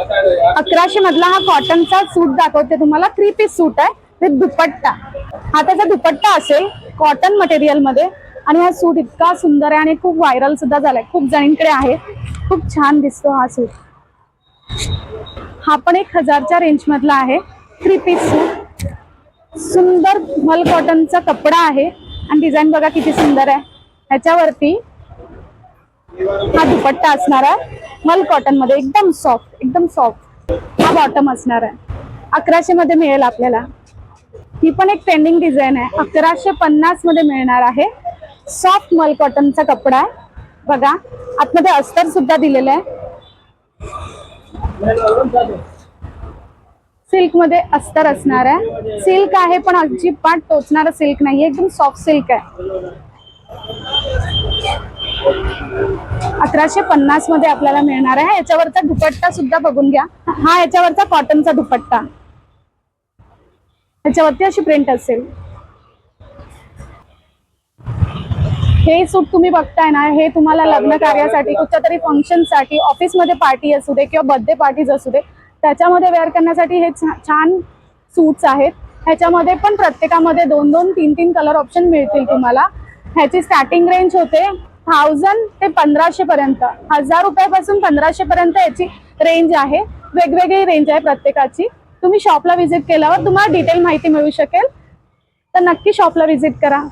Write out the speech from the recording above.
1100 मधला हा कॉटनचा सूट दाखवते तुम्हाला. 3 पीस सूट आहे विथ दुपट्टा. हा त्याचा दुपट्टा असेल कॉटन मटेरियल मध्ये. आणि हा सूट इतका सुंदर आहे आणि खूप व्हायरल सुद्धा झालाय, खूप जणींकडे आहे. खूप छान दिसतो हा सूट. हा पण 1000च्या रेंज मधला आहे. 3 पीस सूट. सुंदर मल कॉटनचा कपडा आहे आणि डिझाईन बघा किती सुंदर आहे. ह्याच्यावरती हा दुपट्टा असणार आहे मल कॉटन मध्ये, एकदम सॉफ्ट, एकदम सॉफ्ट. हा बॉटम असणार आहे. 1100 मध्ये मिळेल आपल्याला. ही पण एक ट्रेंडिंग डिझाईन आहे. 1150 मध्ये मिळणार आहे. सॉफ्ट मल कॉटनचा कपडा आहे बघा. आतमध्ये अस्तर सुद्धा दिलेलं आहे. सिल्क मध्ये अस्तर असणार आहे. सिल्क आहे पण अजिबात टोचणारा सिल्क नाहीये, एकदम सॉफ्ट सिल्क आहे. 1150 मध्ये आपल्याला मिळणार आहे. याच्यावरचा दुपट्टा सुद्धा बघून घ्या. हा याच्यावरचा कॉटनचा दुपट्टा. याच्यावरती अशी प्रिंट असेल. हे सूट तुम्ही बघताय ना, हे तुम्हाला लग्न कार्यासाठी, कुठच्या तरी फंक्शन साठी, ऑफिसमध्ये पार्टी असू दे किंवा बर्थडे पार्टीज असू दे, त्याच्यामध्ये वेअर करण्यासाठी हे छान सूट्स आहेत. ह्याच्यामध्ये पण प्रत्येकामध्ये 2-2, 3-3 कलर ऑप्शन मिळतील तुम्हाला. ह्याची स्टार्टिंग रेंज होते 1000 ते 1500 पर्यंत. 1000 रुपयापासून 1500 पर्यंत याची रेंज आहे. वेगवेगळी रेंज आहे प्रत्येकाची. तुम्ही शॉपला व्हिजिट केल्यावर तुम्हाला डिटेल माहिती मिळू शकेल. तर नक्की शॉपला व्हिजिट करा.